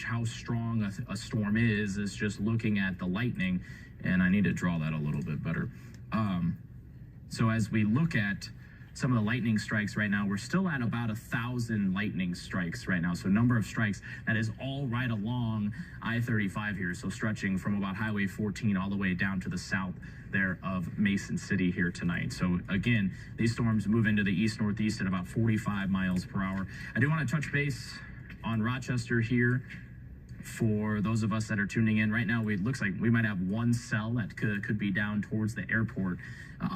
how strong a storm is just looking at the lightning, and I need to draw that a little bit better. So as we look at some of the lightning strikes right now, we're still at about 1,000 lightning strikes right now. So number of strikes, that is all right along I-35 here. So stretching from about Highway 14 all the way down to the south there of Mason City here tonight. So again, these storms move into the east-northeast at about 45 miles per hour. I do want to touch base on Rochester here. For those of us that are tuning in right now, it looks like we might have one cell that could be down towards the airport.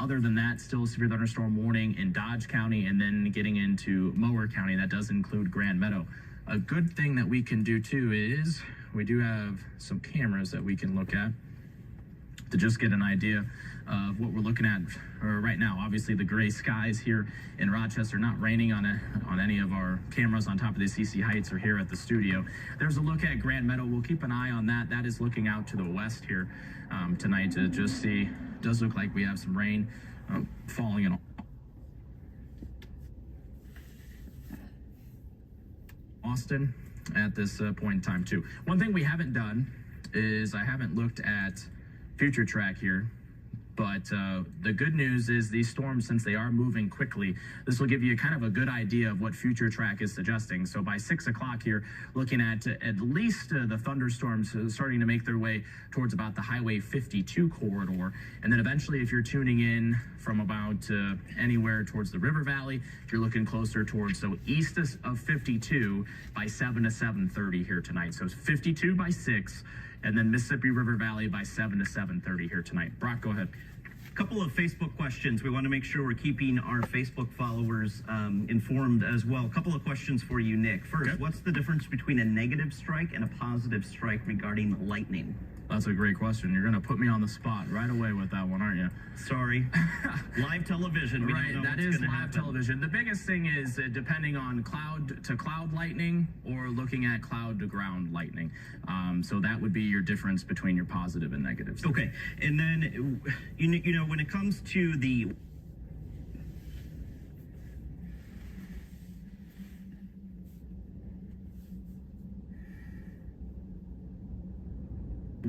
Other than that, still a severe thunderstorm warning in Dodge County, and then getting into Mower County. That does include Grand Meadow. A good thing that we can do too is we do have some cameras that we can look at to just get an idea of what we're looking at right now. Obviously, the gray skies here in Rochester, not raining on any of our cameras on top of the CC Heights or here at the studio. There's a look at Grand Meadow. We'll keep an eye on that. That is looking out to the west here tonight to just see. It does look like we have some rain falling in Austin at this point in time too. One thing we haven't done is I haven't looked at future track here, but the good news is these storms, since they are moving quickly, this will give you kind of a good idea of what future track is suggesting. So by 6 o'clock here, looking at least the thunderstorms starting to make their way towards about the Highway 52 corridor, and then eventually, if you're tuning in from about anywhere towards the River Valley, if you're looking closer towards, so east of 52 by 7 to 7:30 here tonight. So 52 by 6. And then Mississippi River Valley by 7 to 7:30 here tonight. Brock, go ahead. A couple of Facebook questions. We want to make sure we're keeping our Facebook followers informed as well. A couple of questions for you, Nick. First, okay. What's the difference between a negative strike and a positive strike regarding lightning? That's a great question. You're going to put me on the spot right away with that one, aren't you? Sorry. Live television. We right, don't know that what's is live happen. Television. The biggest thing is depending on cloud to cloud lightning or looking at cloud to ground lightning. So that would be your difference between your positive and negatives. Okay. And then, you know, when it comes to the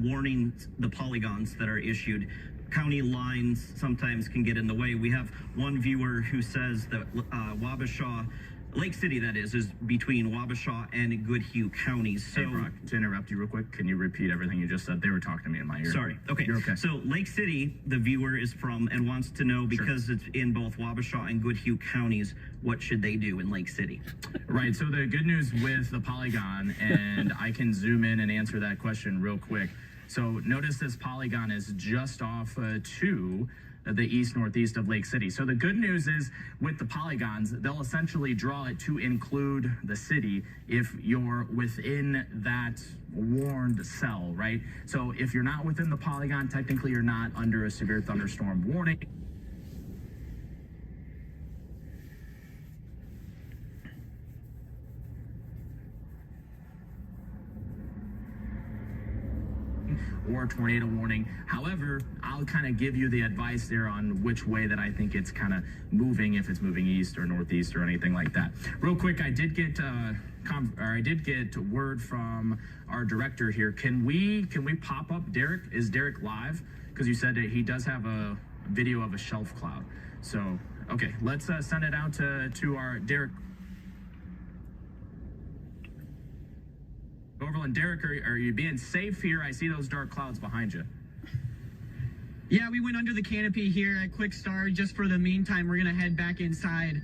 warning, the polygons that are issued, county lines sometimes can get in the way. We have one viewer who says that Wabasha, Lake City that is between Wabasha and Goodhue counties. So, hey, Brock, to interrupt you real quick, can you repeat everything you just said? They were talking to me in my ear. Sorry. Okay. You're okay. So Lake City, the viewer is from and wants to know, because it's in both Wabasha and Goodhue counties, what should they do in Lake City? Right. So the good news with the polygon, and I can zoom in and answer that question real quick. So notice this polygon is just off to the east-northeast of Lake City. So the good news is with the polygons, they'll essentially draw it to include the city if you're within that warned cell, right? So if you're not within the polygon, technically you're not under a severe thunderstorm warning. Or a tornado warning. However, I'll kind of give you the advice there on which way that I think it's kind of moving, if it's moving east or northeast or anything like that. Real quick, I did get word from our director here. Can we pop up Derek? Is Derek live? Because you said that he does have a video of a shelf cloud. So okay, let's send it out to our Derek. Overland, Derek, are you being safe here? I see those dark clouds behind you. Yeah, we went under the canopy here at Quick Start. Just for the meantime, we're going to head back inside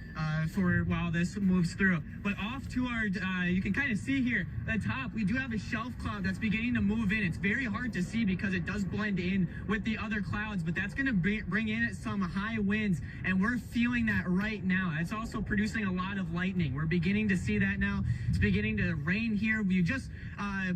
for while this moves through. But off to our, you can kind of see here, at the top, we do have a shelf cloud that's beginning to move in. It's very hard to see because it does blend in with the other clouds, but that's going to bring in some high winds, and we're feeling that right now. It's also producing a lot of lightning. We're beginning to see that now. It's beginning to rain here. We just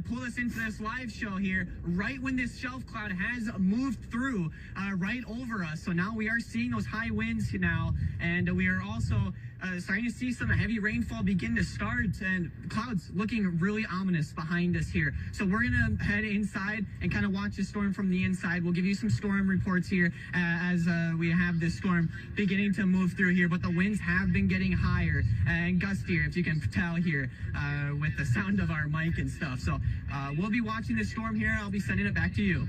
pulled us into this live show here right when this shelf cloud has moved through. right over us. So now we are seeing those high winds now, and we are also starting to see some heavy rainfall begin to start, and clouds looking really ominous behind us here. So we're gonna head inside and kind of watch the storm from the inside. We'll give you some storm reports here as we have this storm beginning to move through here, but the winds have been getting higher and gustier, if you can tell here with the sound of our mic and stuff. So we'll be watching this storm here. I'll be sending it back to you.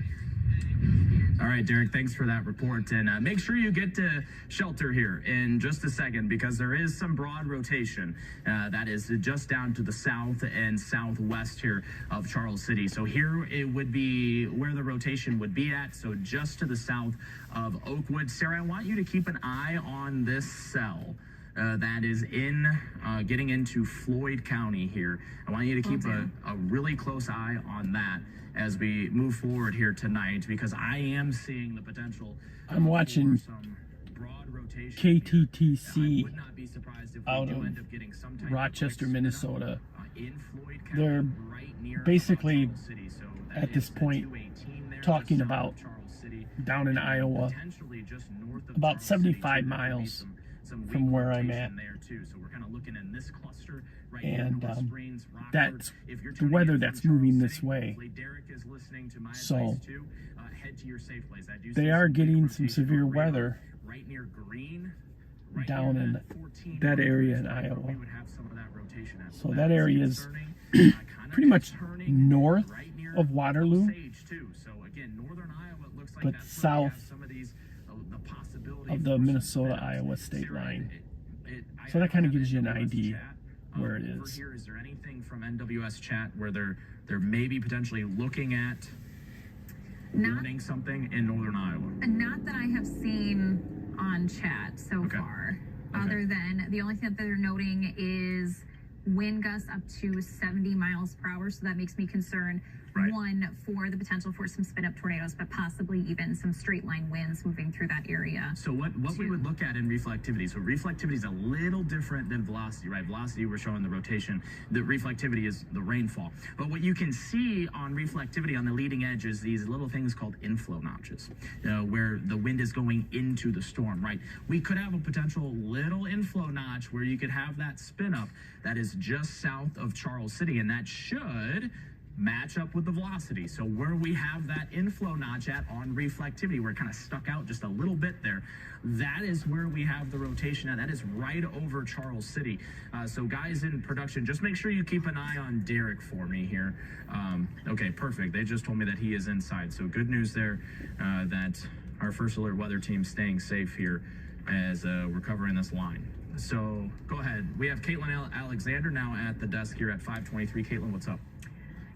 All right, Derek, thanks for that report. And make sure you get to shelter here in just a second, because there is some broad rotation that is just down to the south and southwest here of Charles City. So here it would be where the rotation would be at. So just to the south of Oakwood. Sarah, I want you to keep an eye on this cell. That is getting into Floyd County here. I want you to keep a really close eye on that as we move forward here tonight, because I am seeing the potential. I'm watching some broad rotation KTTC would not be surprised if out we do of end up getting some type Rochester, of Minnesota. In Floyd County, They're right near basically Charles City. So that at this is the point 218 there, talking just south about of Charles City, down in and Iowa, potentially just north of about Charles City, 75 too. There could be miles some from weak where I'm rotation at. there too. So we're kind of looking in this cluster right And, here, North Springs, Rockford. that's If you're the tuning weather in from that's Charles moving City, this way. hopefully Derek is listening to my So, advice too. Head to your safe place. I do they see are some getting weak some rotation severe on radar weather right near Green, right down near in that 14 that area in where Iowa. we would have some of that rotation at. So that area is concerning, pretty much turning north right near of Waterloo, Osage too. So again, northern Iowa, it looks like but that's where we have south some of these the possibility of the for some Minnesota-Iowa spin-ups. state Sarah, line. I So that kind of have gives you an NWS idea chat, where it over is. here. Is there anything from NWS chat where they're maybe potentially looking at warning something in northern Iowa? Not that I have seen on chat so far. Okay. Other than the only thing that they're noting is wind gusts up to 70 miles per hour. So that makes me concerned. Right. One, for the potential for some spin up tornadoes, but possibly even some straight line winds moving through that area. So what we would look at in reflectivity. So reflectivity is a little different than velocity, right? Velocity, we're showing the rotation. The reflectivity is the rainfall. But what you can see on reflectivity on the leading edge is these little things called inflow notches, where the wind is going into the storm, right? We could have a potential little inflow notch where you could have that spin up that is just south of Charles City, and that should match up with the velocity. So where we have that inflow notch at on reflectivity, we're kind of stuck out just a little bit there. That is where we have the rotation at. That is right over Charles City. So guys in production, just make sure you keep an eye on Derek for me here. Okay, perfect. They just told me that he is inside. So good news there that our first alert weather team staying safe here as we're covering this line. So go ahead. We have Caitlin Alexander now at the desk here at 523. Caitlin, what's up?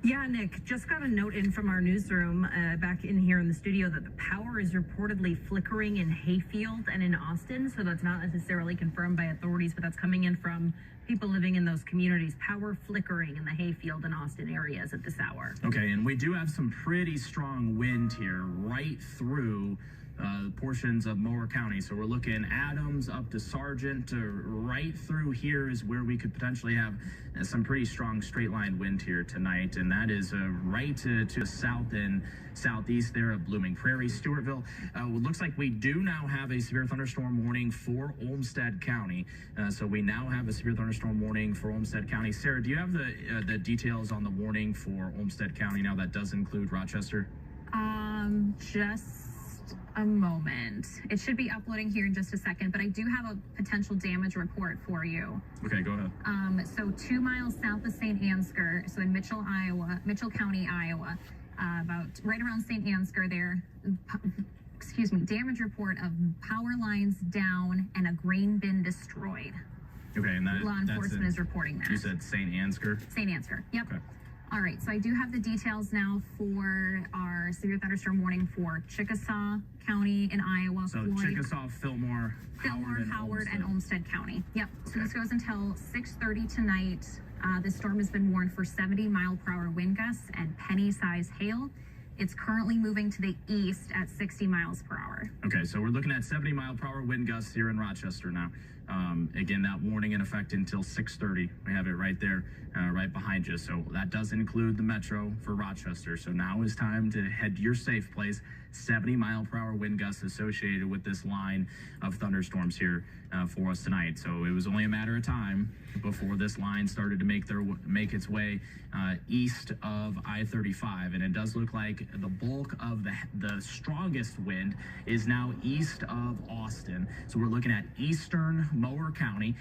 Yeah, Nick, just got a note in from our newsroom back in here in the studio that the power is reportedly flickering in Hayfield and in Austin. So that's not necessarily confirmed by authorities, but that's coming in from people living in those communities. Power flickering in the Hayfield and Austin areas at this hour. Okay, and we do have some pretty strong wind here right through portions of Moore County. So we're looking Adams up to Sargent, right through here is where we could potentially have some pretty strong straight line wind here tonight. And that is right to the south and southeast there of Blooming Prairie, Stewartville. It looks like we do now have a severe thunderstorm warning for Olmsted County. So we now have a severe thunderstorm warning for Olmsted County. Sarah, do you have the details on the warning for Olmsted County now that does include Rochester? Just a moment. It should be uploading here in just a second, but I do have a potential damage report for you. Okay, go ahead. So 2 miles south of St. Ansgar, so in Mitchell County, Iowa, about right around St. Ansgar there, damage report of power lines down and a grain bin destroyed. Okay, and Law enforcement is reporting that. You said St. Ansgar? St. Ansgar, yep. Okay. All right, so I do have the details now for our severe thunderstorm warning for Chickasaw County in Iowa. So Floyd, Chickasaw, Fillmore, Howard, and Olmsted County. Yep. So Okay. this goes until 6:30 tonight. The storm has been warned for 70-mile-per-hour wind gusts and penny-sized hail. It's currently moving to the east at 60 miles per hour. Okay, so we're looking at 70-mile-per-hour wind gusts here in Rochester now. Again, that warning in effect until 6:30. We have it right there, right behind you. So that does include the metro for Rochester. So now is time to head to your safe place. 70-mile-per-hour wind gusts associated with this line of thunderstorms here for us tonight. So it was only a matter of time before this line started to make its way east of I-35, and it does look like the bulk of the strongest wind is now east of Austin. So we're looking at eastern Mower County,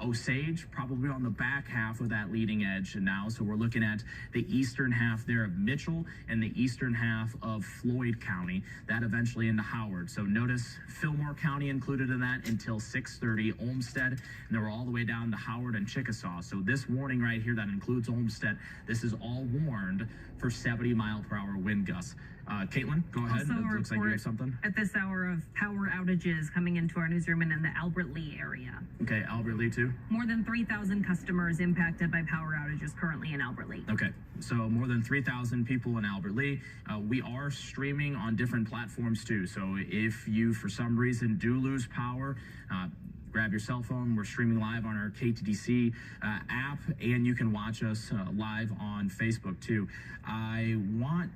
Osage probably on the back half of that leading edge now. So we're looking at the eastern half there of Mitchell and the eastern half of Floyd County, that eventually into Howard. So notice Fillmore County included in that until 6:30, Olmsted, and then we're all the way down to Howard and Chickasaw. So this warning right here that includes Olmsted, this is all warned for 70-mile-per-hour wind gusts. Caitlin, go ahead. Also, It looks like you have something. at this hour of power outages coming into our newsroom and in the Albert Lee area. Okay, Albert Lee too. More than 3,000 customers impacted by power outages currently in Albert Lee. Okay, so more than 3,000 people in Albert Lee. We are streaming on different platforms too. So if you, for some reason, do lose power, grab your cell phone. We're streaming live on our KTDC app, and you can watch us live on Facebook too. I wanted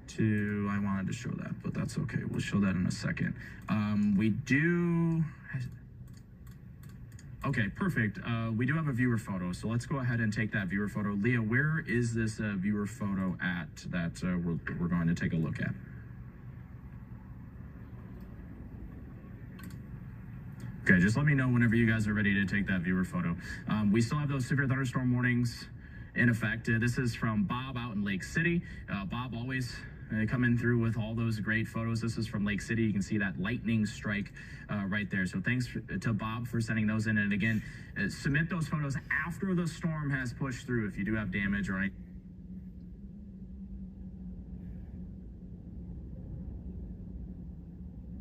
to show that, but that's okay. We'll show that in a second. We do. Okay, perfect. We do have a viewer photo, so let's go ahead and take that viewer photo. Leah, where is this viewer photo at that we're going to take a look at? Okay, just let me know whenever you guys are ready to take that viewer photo. We still have those severe thunderstorm warnings in effect. This is from Bob out in Lake City. Bob always coming through with all those great photos. This is from Lake City. You can see that lightning strike right there. So thanks to Bob for sending those in. And again, submit those photos after the storm has pushed through if you do have damage or anything.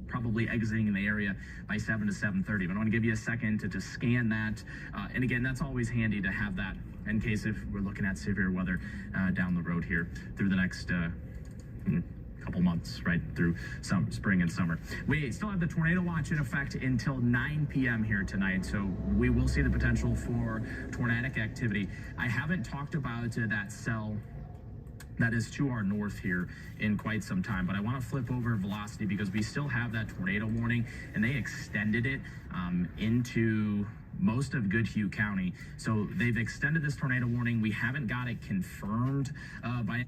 Probably exiting the area by 7 to 7:30. But I want to give you a second to just scan that. And again, that's always handy to have that in case if we're looking at severe weather down the road here through the next couple months, right through spring and summer. We still have the tornado watch in effect until 9 p.m. here tonight, so we will see the potential for tornadic activity. I haven't talked about that cell that is to our north here in quite some time, but I want to flip over velocity because we still have that tornado warning, and they extended it into most of Goodhue County. So they've extended this tornado warning. We haven't got it confirmed by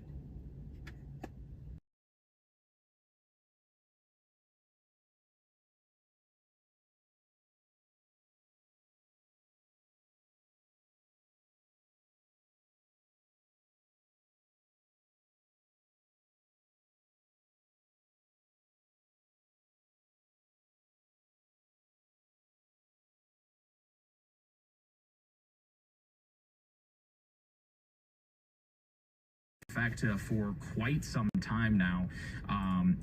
effect for quite some time now,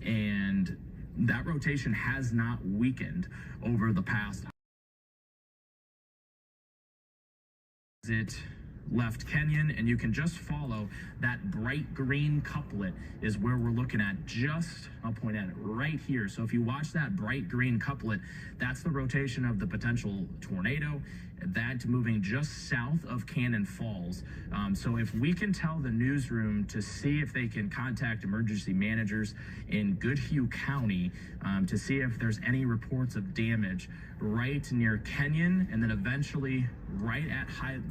and that rotation has not weakened over the past. It left Kenyon, and you can just follow that bright green couplet is where we're looking at. I'll point at it right here. So if you watch that bright green couplet, that's the rotation of the potential tornado. That moving just south of Cannon Falls. So if we can tell the newsroom to see if they can contact emergency managers in Goodhue County to see if there's any reports of damage right near Kenyon, and then eventually right at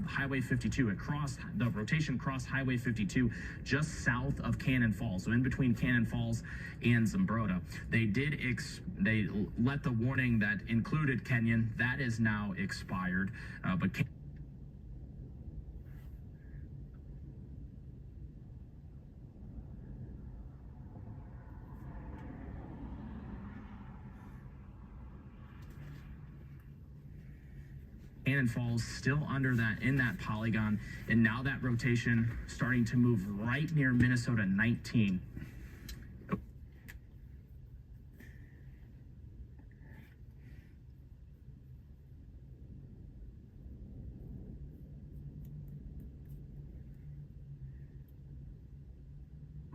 Highway 52, across the rotation crossed Highway 52 just south of Cannon Falls. So in between Cannon Falls and Zumbrota. They let the warning that included Kenyon. That is now expired, but Cannon Falls still under that, in that polygon, and now that rotation starting to move right near Minnesota 19.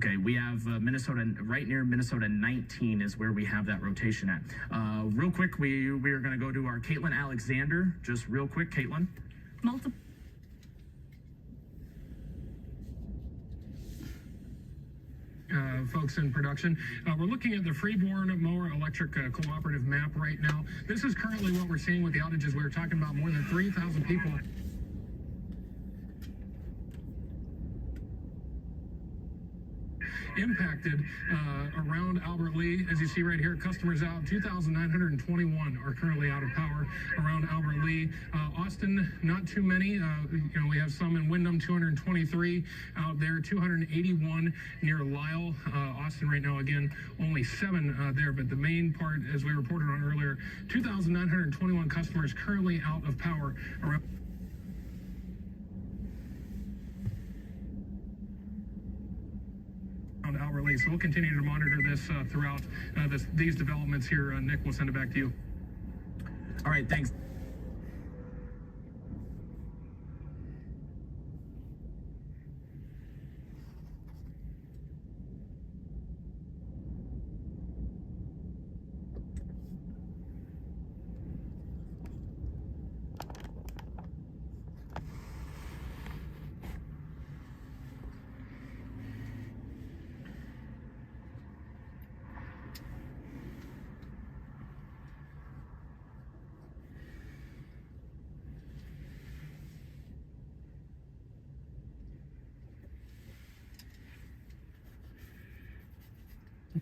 Okay, we have Minnesota, right near Minnesota 19 is where we have that rotation at. Real quick, we are going to go to our Caitlin Alexander. Just real quick, Caitlin. Multiple. Folks in production. We're looking at the Freeborn Mower Electric Cooperative map right now. This is currently what we're seeing with the outages. We were talking about more than 3,000 people. Impacted around Albert Lee. As you see right here, customers out. 2,921 are currently out of power around Albert Lee. Austin, not too many. We have some in Windham, 223 out there, 281 near Lyle. Austin right now, again, only 7 there. But the main part, as we reported on earlier, 2,921 customers currently out of power around Albert Lee. So we'll continue to monitor this throughout these developments here. Nick, we'll send it back to you. All right, thanks.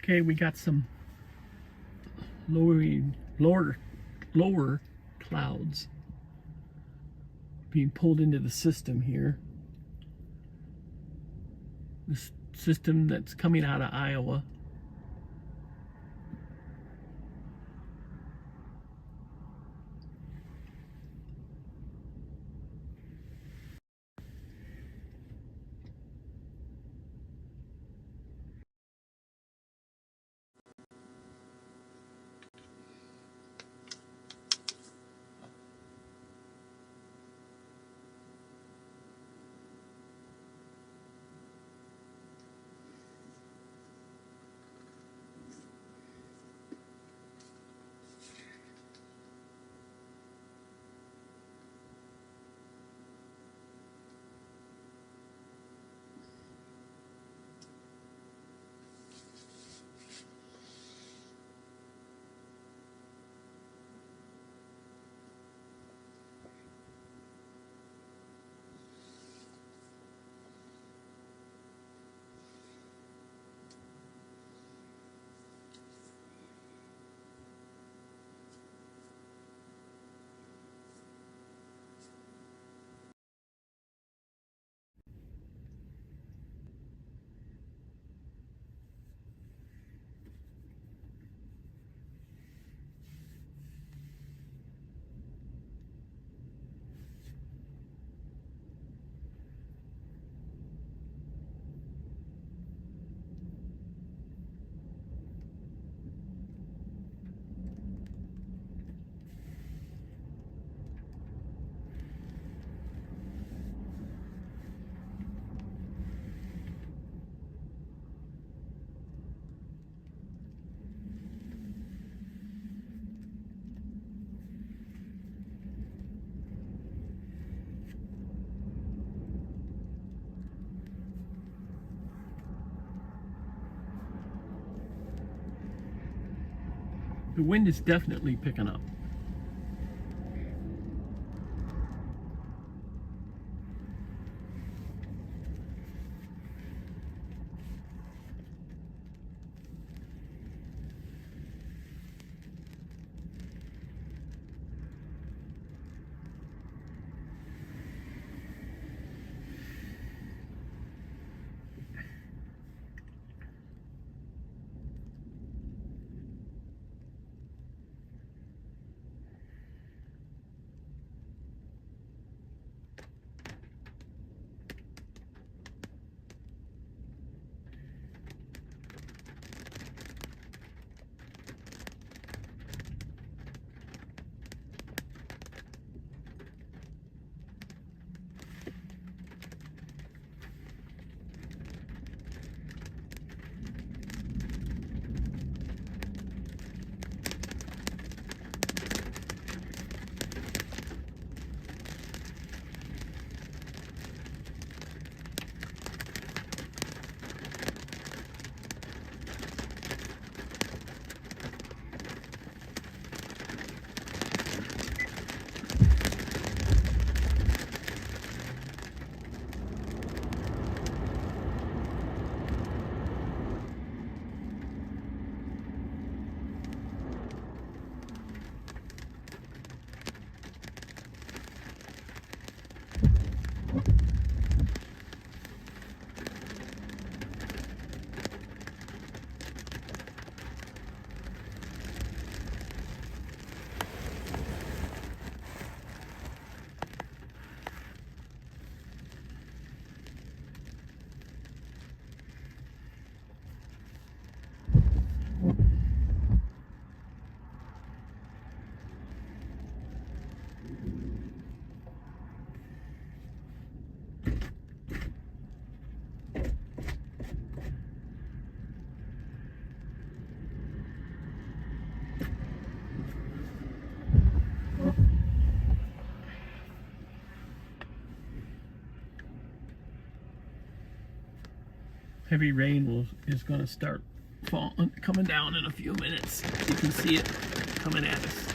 Okay, we got some lower clouds being pulled into the system here. This system that's coming out of Iowa. The wind is definitely picking up. heavy rain is going to start coming down in a few minutes. You can see it coming at us.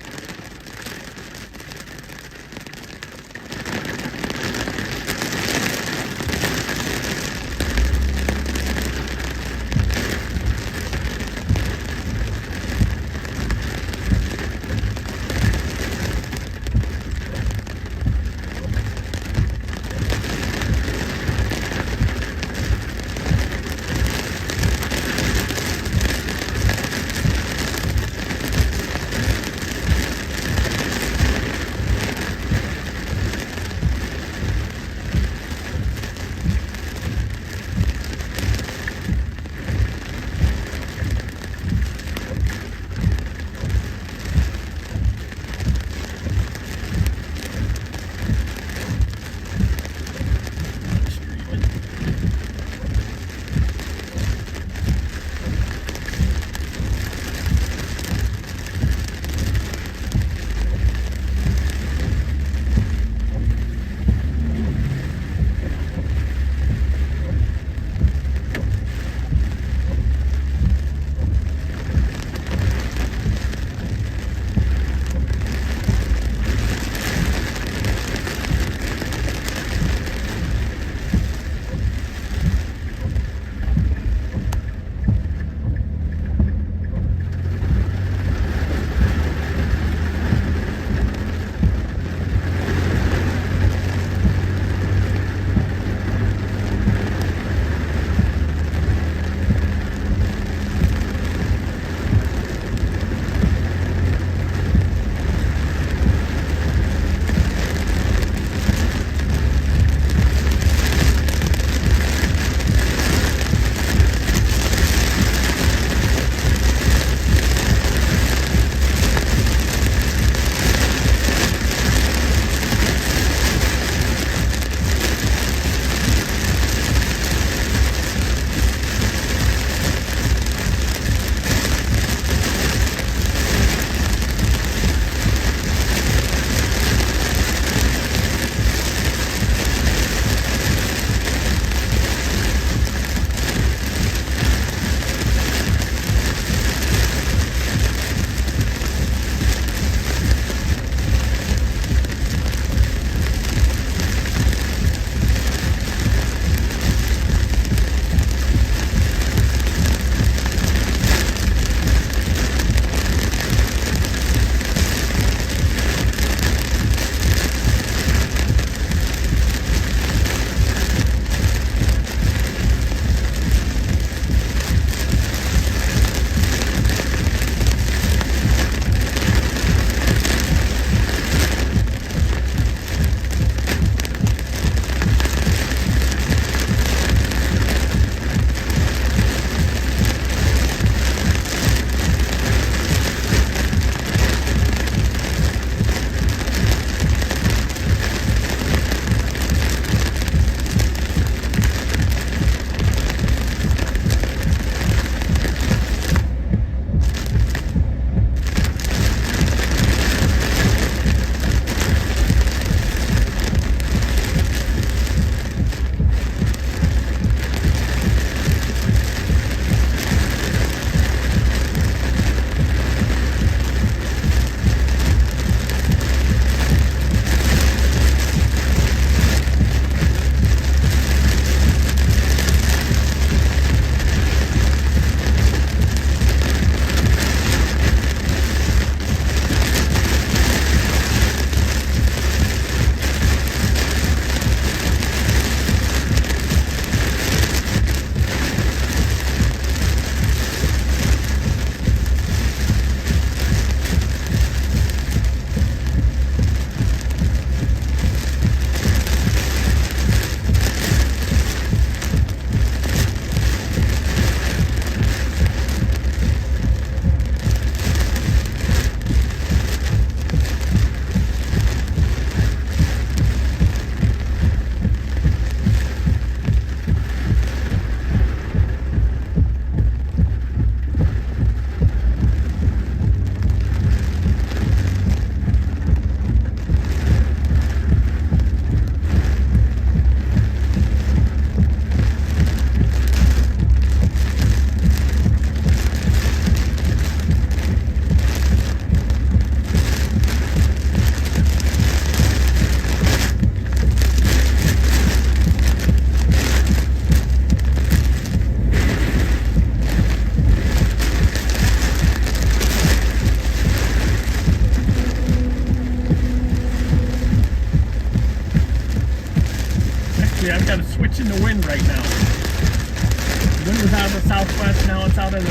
I've got a switch in the wind right now. The wind was out of the southwest, now it's out of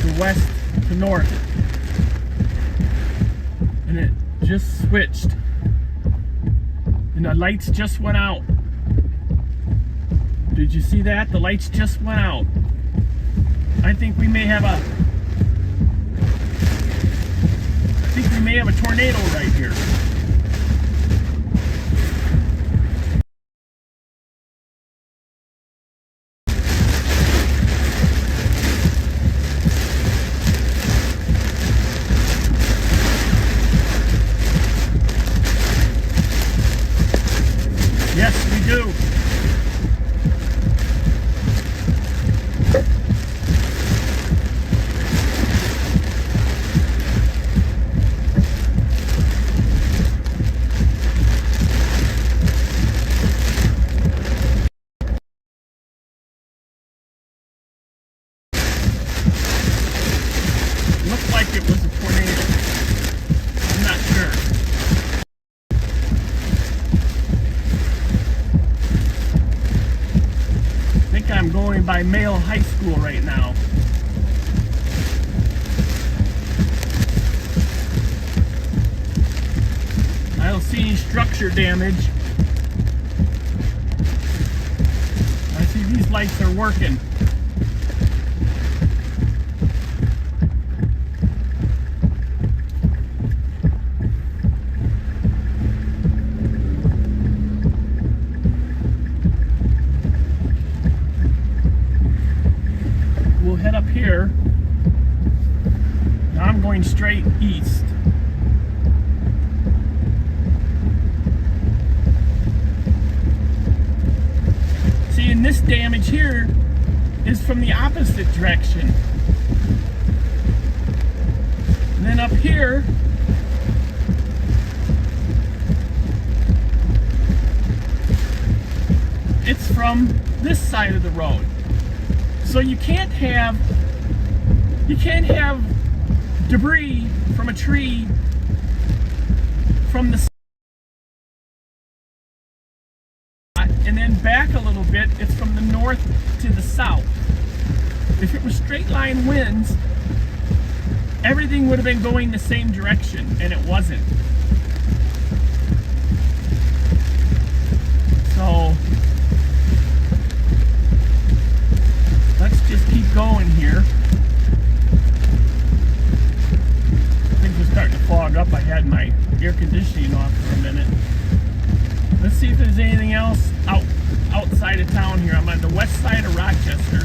the west to north. And it just switched. And the lights just went out. Did you see that? The lights just went out. I think we may have a tornado right here. Yes, we do. Looked like it was a tornado. I'm not sure. I think I'm going by Male High School right now. I don't see any structure damage. I see these lights are working. We'll head up here. Now I'm going straight east. See, and this damage here is from the opposite direction. And then up here, it's from this side of the road. So you can't have debris from a tree from the side and then back a little bit, it's from the north to the south. If it was straight line winds, everything would have been going the same direction, and it wasn't. So let's just keep going here. Things are starting to fog up. I had my air conditioning off for a minute. Let's see if there's anything else outside of town here. I'm on the west side of Rochester.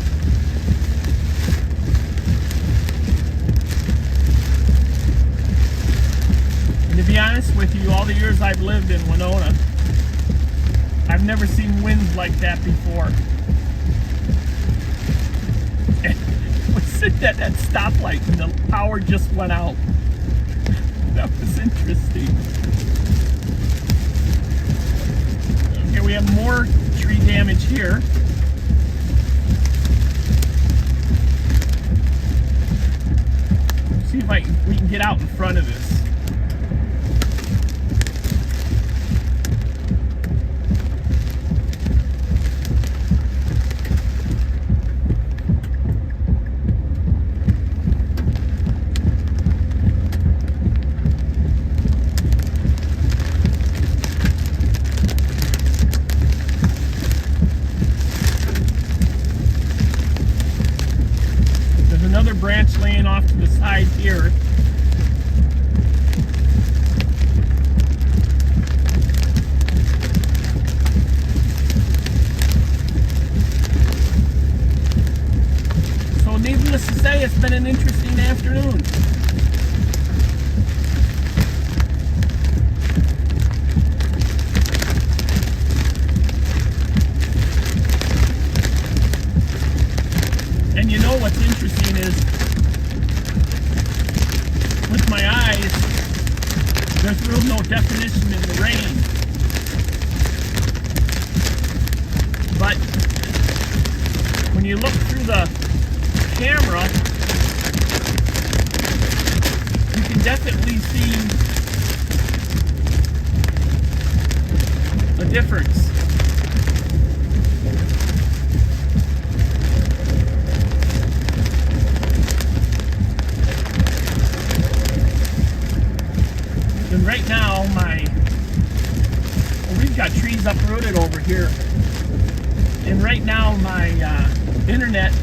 And to be honest with you, all the years I've lived in Winona, I've never seen winds like that before. We sit at that stoplight and the power just went out. That was interesting. Okay, we have more tree damage here. Let's see if we can get out in front of this. Another branch laying off to the side here. So needless to say, it's been an interesting afternoon. And you know what's interesting is, with my eyes, there's real no definition in the rain. But when you look through the camera, you can definitely see a difference. And right now, we've got trees uprooted over here. And right now, my internet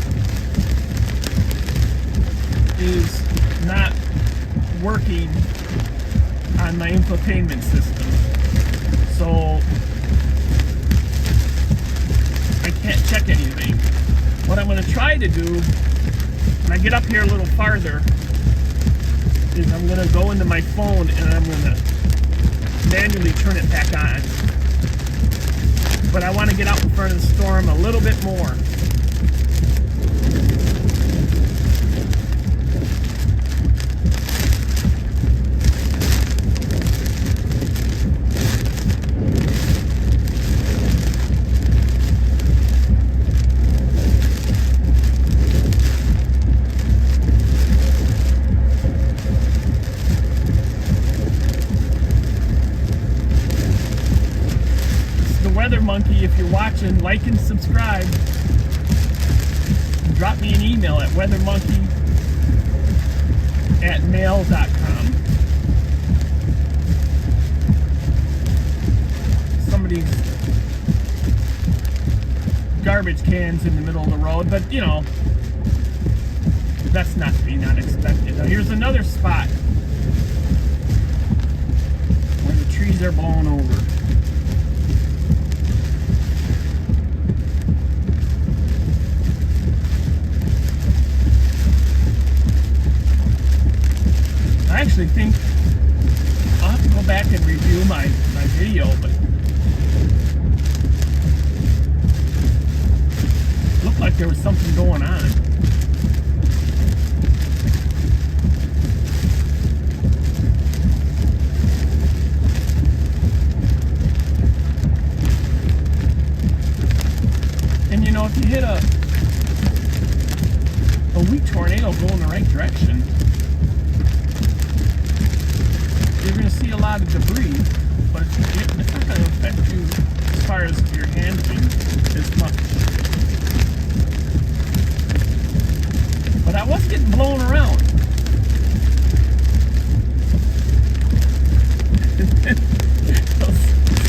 is not working on my infotainment system. So I can't check anything. What I'm going to try to do when I get up here a little farther is I'm going to go into my phone and I'm going to manually turn it back on. But I want to get out in front of the storm a little bit more. WeatherMonkey, if you're watching, like and subscribe. Drop me an email at weathermonkey@mail.com. Somebody's garbage cans in the middle of the road, but you know, that's not to be unexpected. Now here's another spot where the trees are blown over. I actually think I'll have to go back and review my video, but it looked like there was something going on. And you know, if you hit a weak tornado go in the right direction, you're going to see a lot of debris, but it's not going to affect you as far as your handling as much. But I was getting blown around.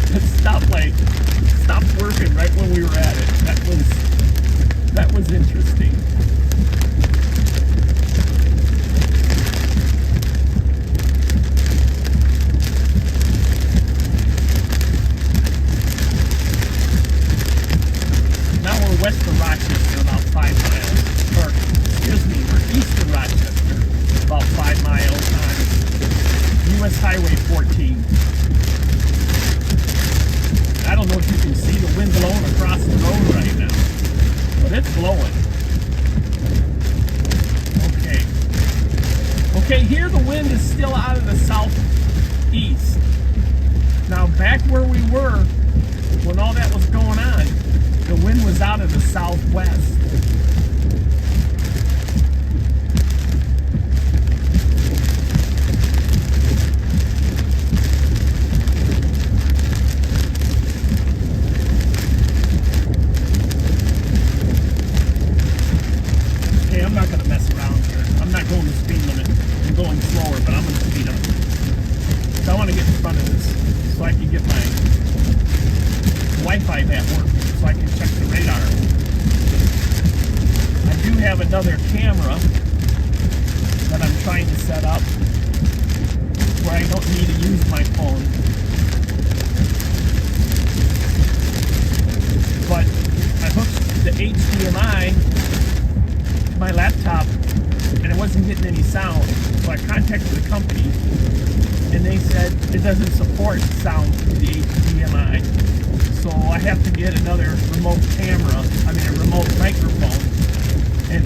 The stoplight stopped working right when we were at it. That was interesting. West of Rochester, about 5 miles. Or, excuse me, we're east of Rochester, about 5 miles on US Highway 14. I don't know if you can see the wind blowing across the road right now, but it's blowing. Okay, here the wind is still out of the southeast. Now, back where we were, when all that was going on, the wind was out of the southwest. Okay, I'm not going to mess around here. I'm not going the speed limit. I'm going slower, but I'm going to speed up. So I want to get in front of this so I can get my Wi-Fi at work, so I can check the radar. I do have another camera that I'm trying to set up where I don't need to use my phone. But I hooked the HDMI to my laptop and it wasn't getting any sound. So I contacted the company and they said it doesn't support sound through the HDMI. So I have to get another remote camera, a remote microphone, and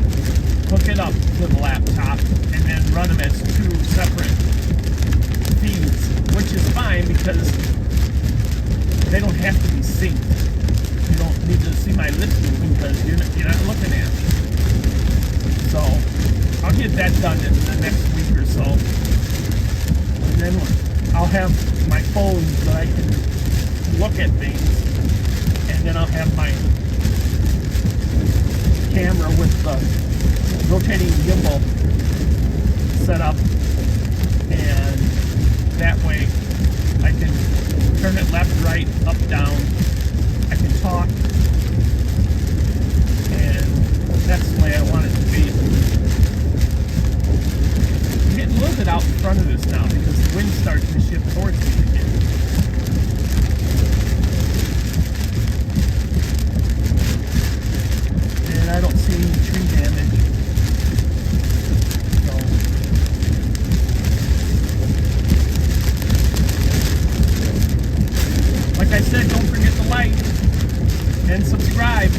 hook it up to the laptop and then run them as 2 separate feeds, which is fine because they don't have to be synced. You don't need to see my lips moving because you're not looking at it. So I'll get that done in the next week or so. And then I'll have my phone so I can look at things. And then I'll have my camera with the rotating gimbal set up, and that way because the wind's starting to shift towards me again. And I don't see any tree damage. So, like I said, don't forget to like and subscribe.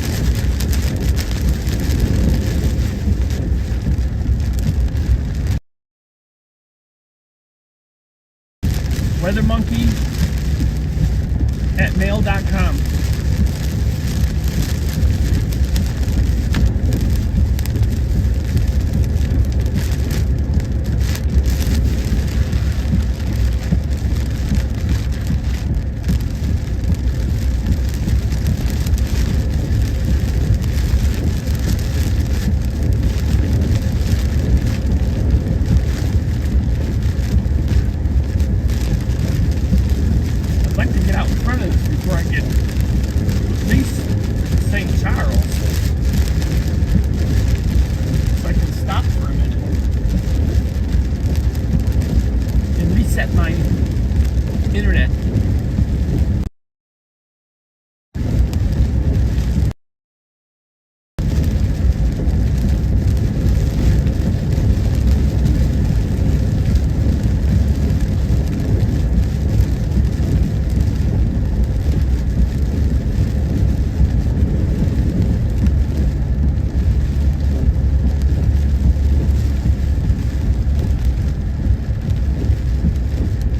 WeatherMonkey at mail.com. I'd like to get out in front of this before I get at least St. Charles, so I can stop for a minute and reset my internet.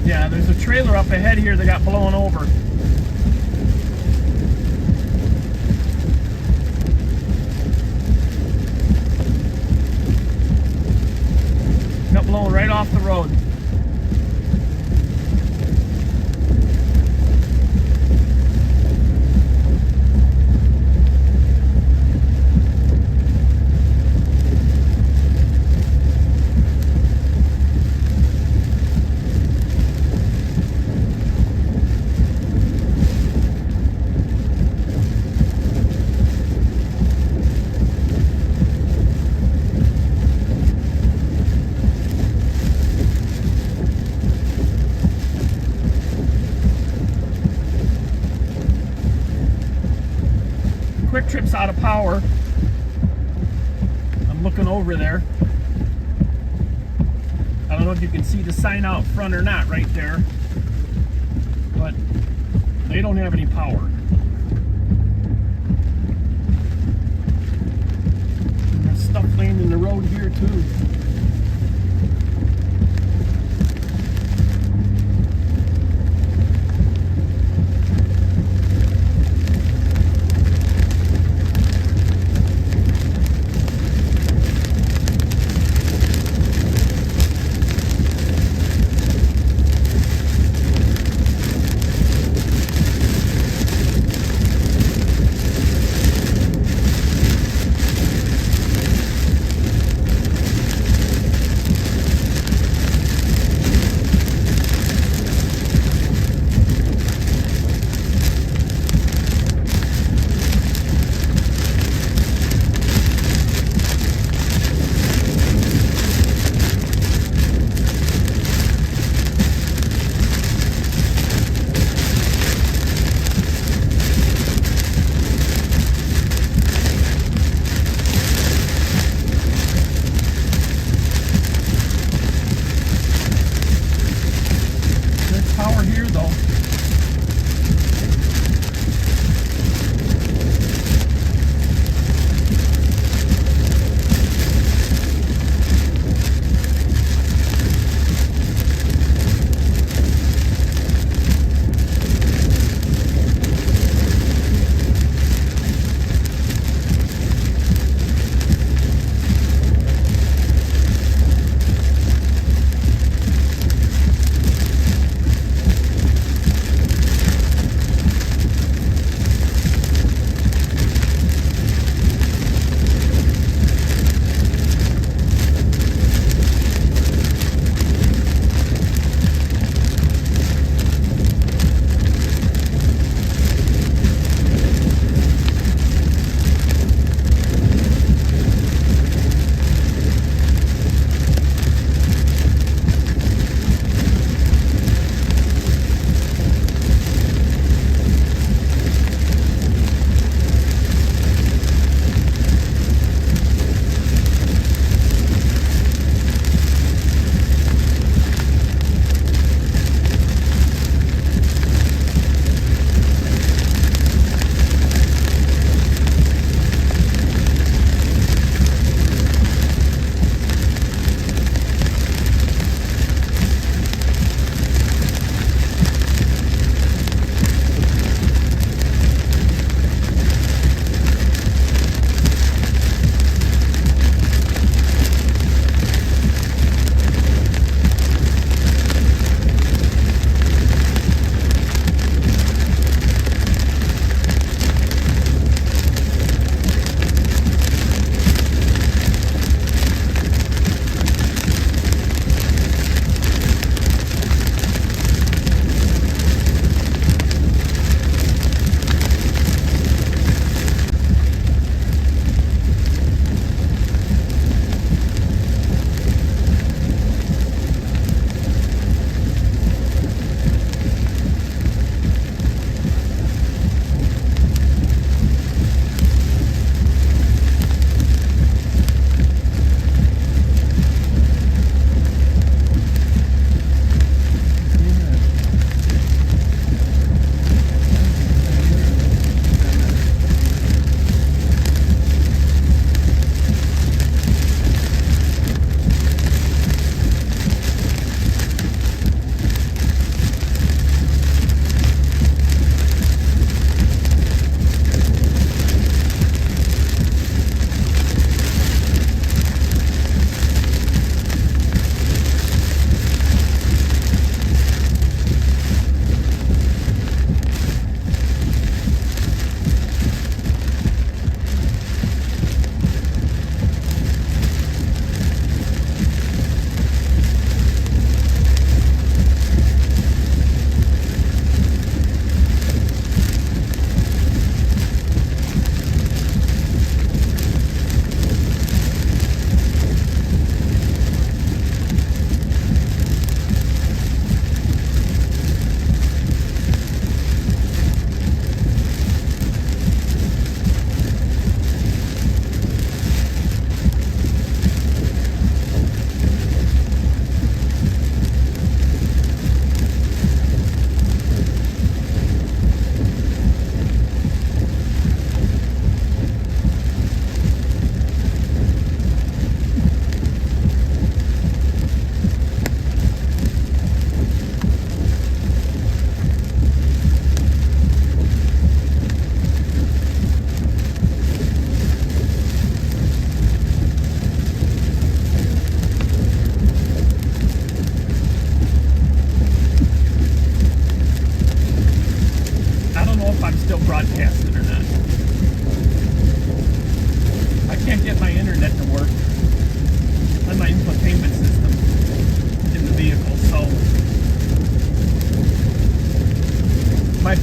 Yeah, there's a trailer up ahead here that got blown over. Got blown right off the road. Quick Trip's out of power. I'm looking over there. I don't know if you can see the sign out front or not right there, but they don't have any power. There's stuff laying in the road here too.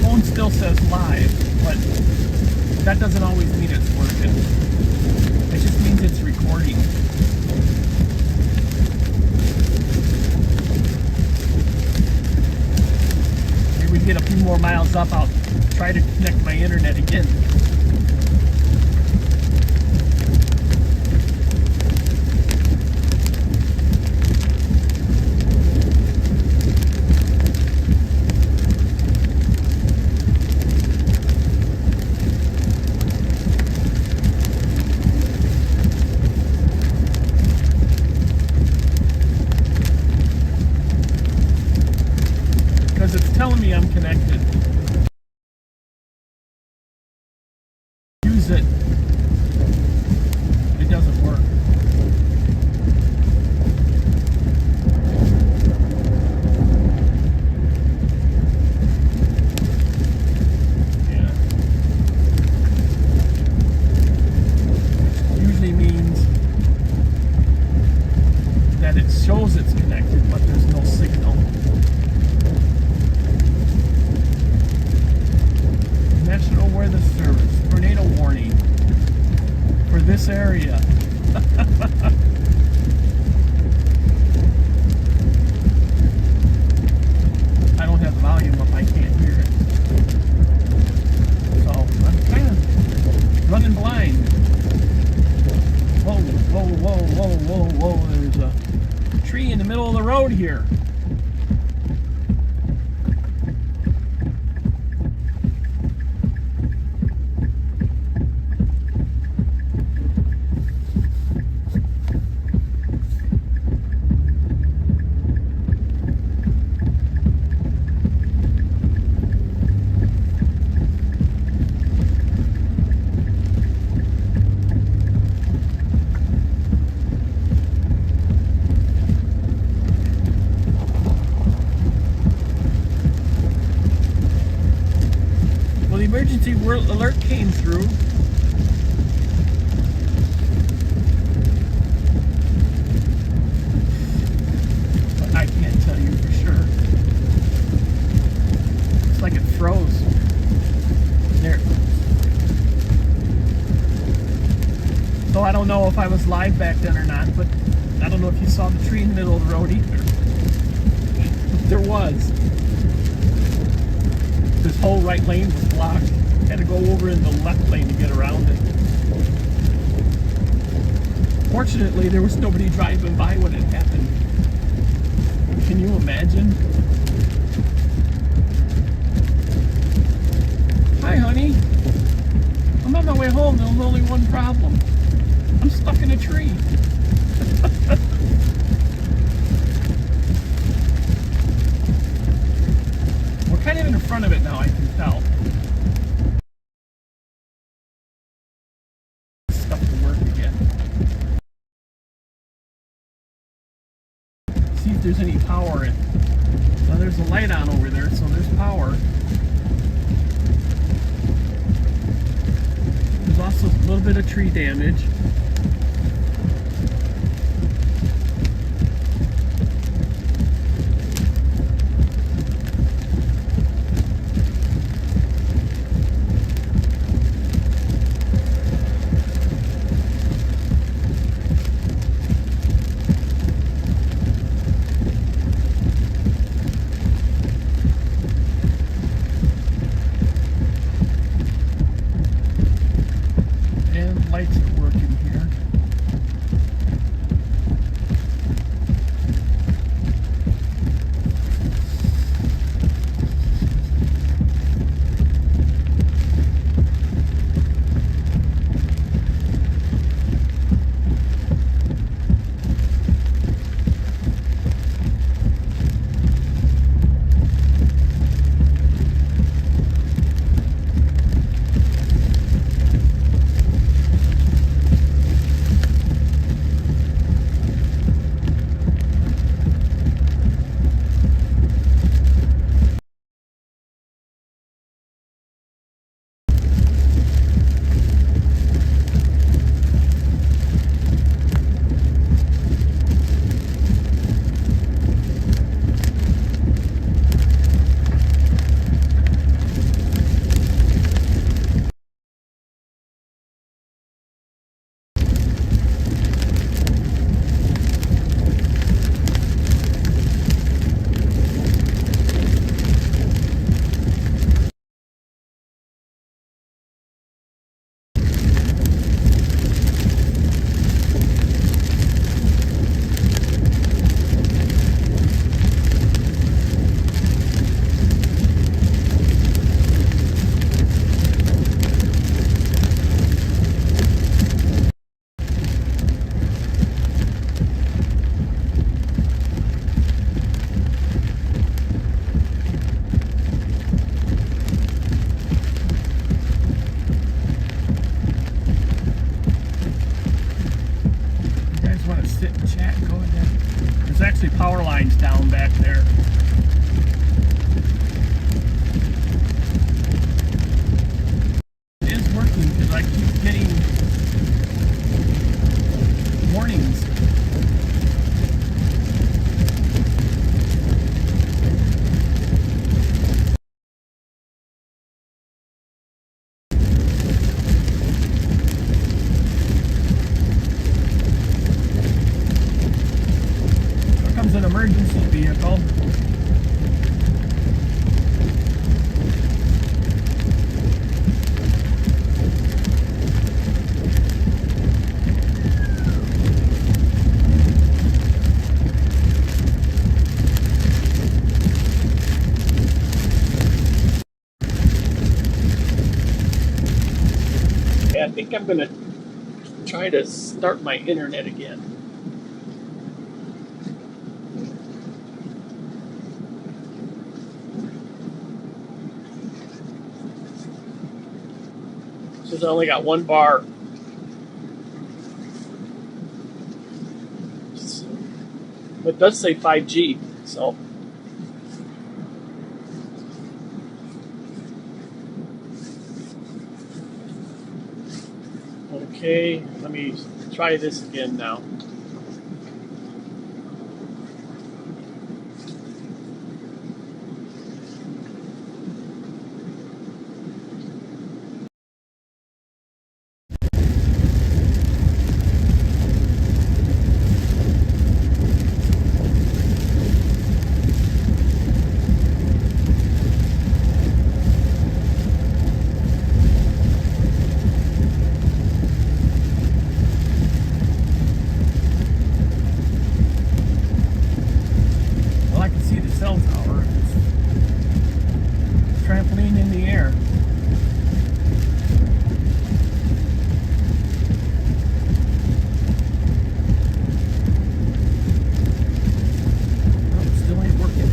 phone still says live, but that doesn't always mean it's working. It just means it's recording. Maybe we get a few more miles up, I'll try to connect my internet again. It's telling me I'm connected. Use it. It doesn't work. Yeah. Usually means that it shows it's connected, but there's no signal. National Weather Service, tornado warning for this area. I don't have the volume up, I can't hear it. So I'm kind of running blind. Whoa, whoa, whoa, whoa, whoa, whoa. There's a tree in the middle of the road here. Emergency alert came through. But I can't tell you for sure. It's like it froze. There. So I don't know if I was live back then or not, but I don't know if you saw the tree in the middle of the road either. There was. This whole right lane was blocked. Had to go over in the left lane to get around it. Fortunately, there was nobody driving by when it happened. Can you imagine? Hi, honey. I'm on my way home. There's only one problem. I'm stuck in a tree. Kind of in front of it now, I can tell. Stuff to work again. See if there's any power in. Well, there's a light on over there, so there's power. There's also a little bit of tree damage. Lights are working here. think I'm going to try to start my internet again. Since I only got one bar. It does say 5G, so. Okay, let me try this again now. Well, I can see the cell tower. It's trampoline in the air. Oh, it still ain't working.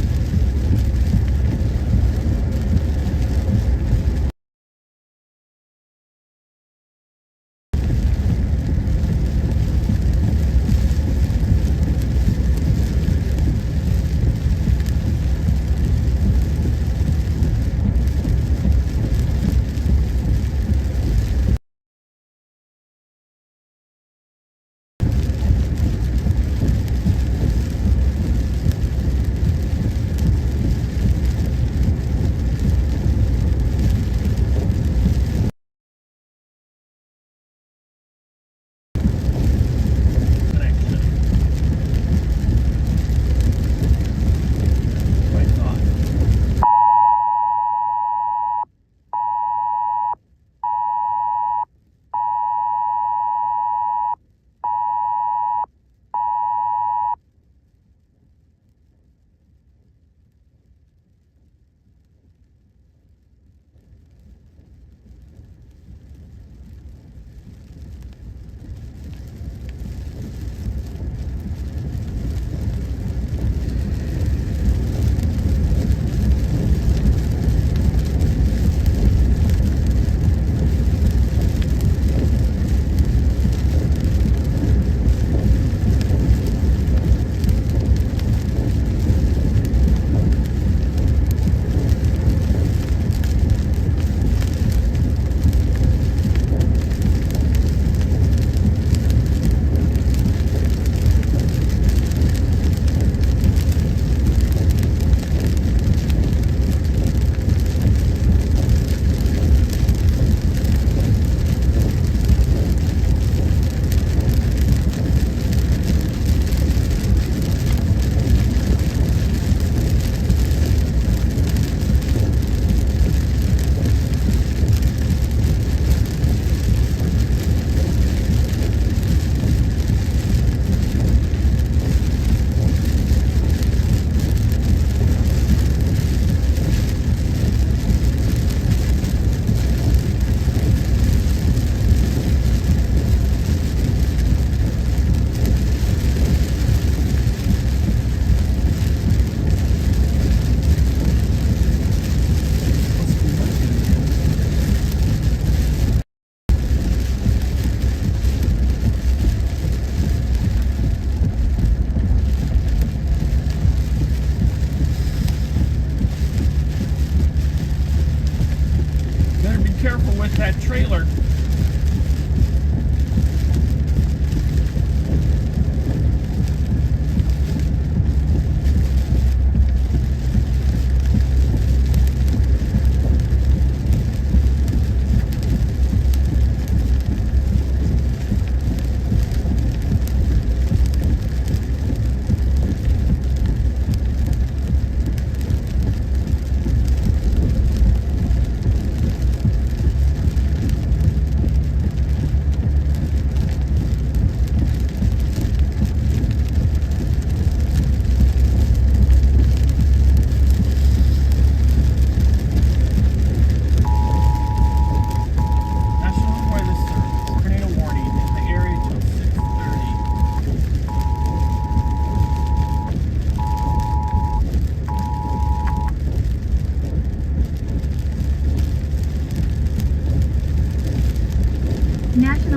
Careful with that trailer.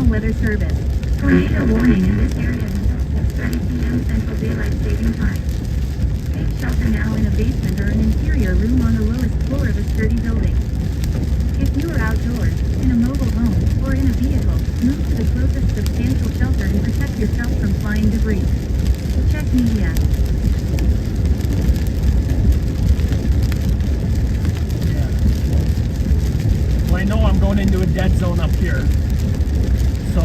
Weather Service. Tornado warning in this area until 6:30 p.m. Central Daylight Saving Time. Take shelter now in a basement or an interior room on the lowest floor of a sturdy building. If you are outdoors, in a mobile home, or in a vehicle, move to the closest substantial shelter and protect yourself from flying debris. Check media. Well, I know I'm going into a dead zone up here. So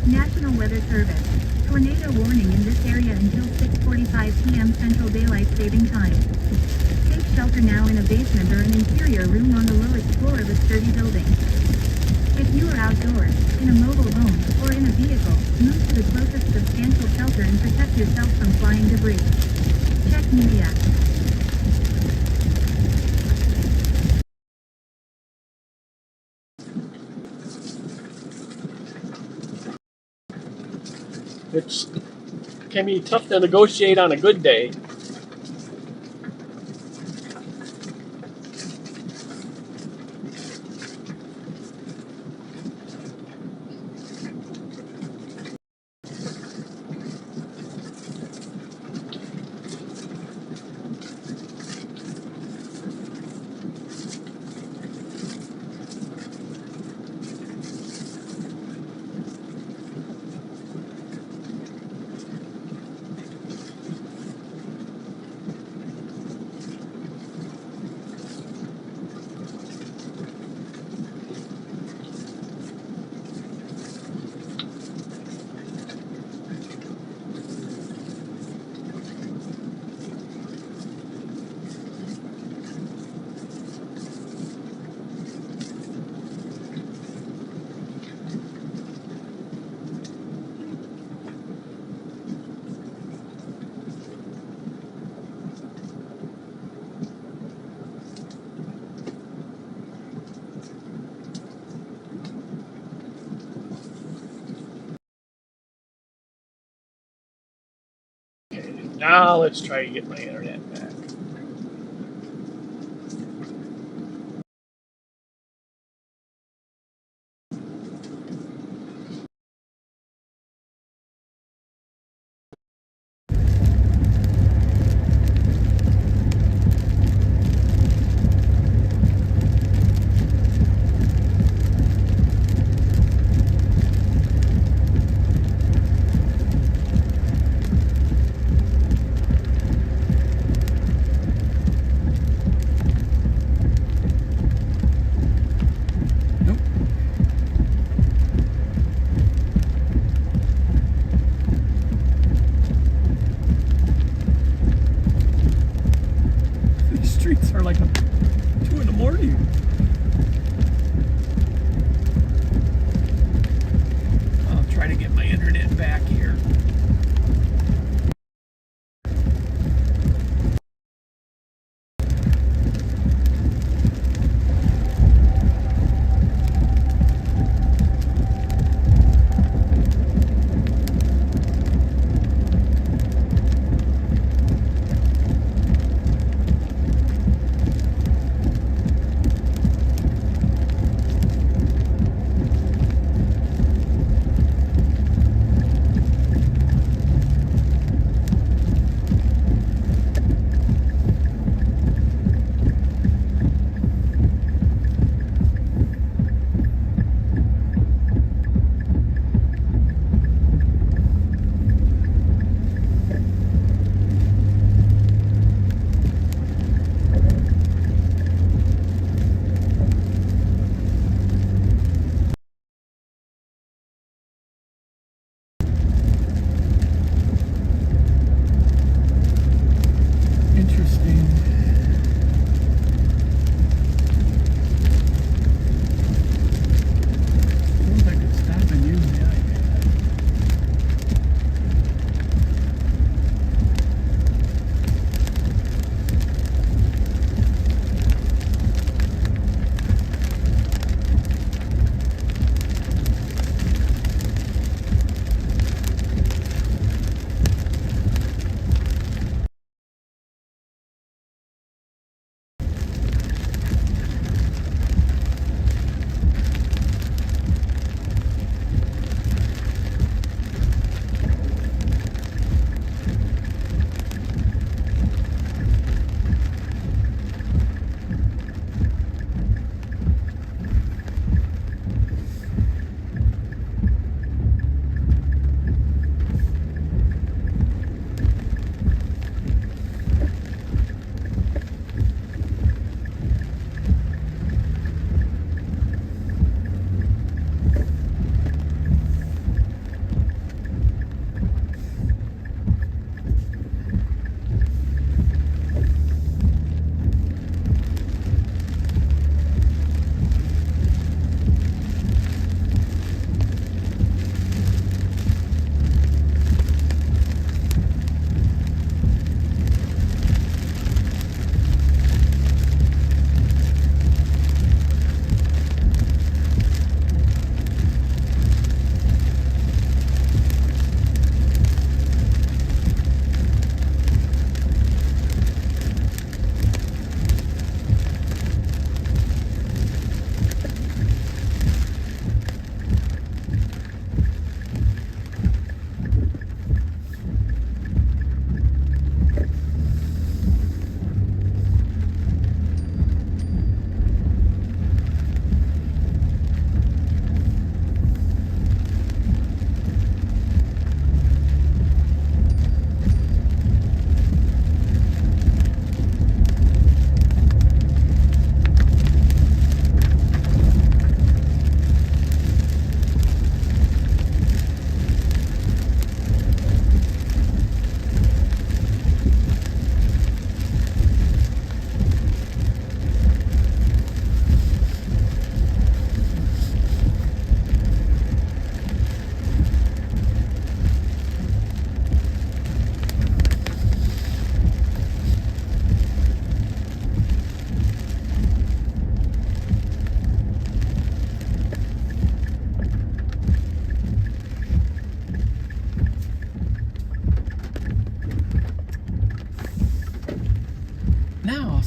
National Weather Service. Tornado warning in this area until 6:45 p.m. Central Daylight Saving Time. Take shelter now in a basement or an interior room on the lowest floor of a sturdy building. If you are outdoors, in a mobile home, or in a vehicle, move to the closest substantial shelter and protect yourself from flying debris. Check media. It can be tough to negotiate on a good day. Now let's try to get my internet back. these streets are like 2 in the morning. I'll try to get my internet back here.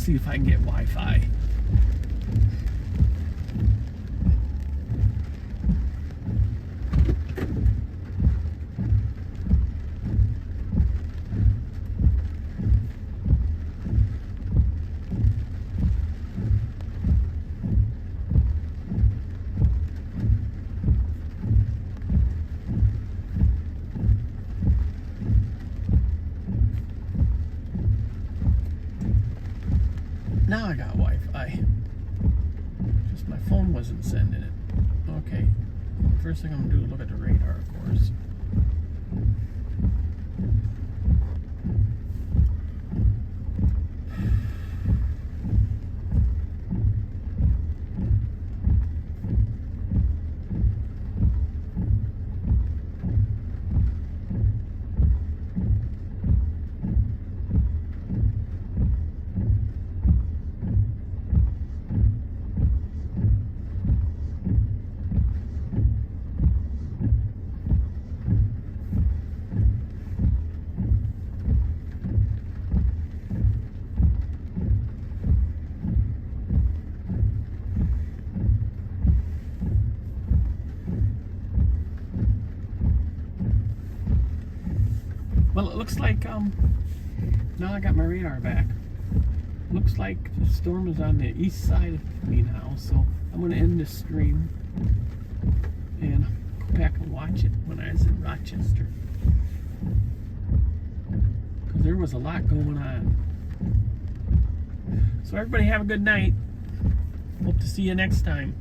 see if I can get Wi-Fi. Now I got Wi-Fi. Just my phone wasn't sending it. Okay. First thing I'm gonna do is look at the radar, of course. Well, it looks like, now I got my radar back. Looks like the storm is on the east side of me now, so I'm going to end this stream and go back and watch it when I was in Rochester. Because there was a lot going on. So everybody have a good night. Hope to see you next time.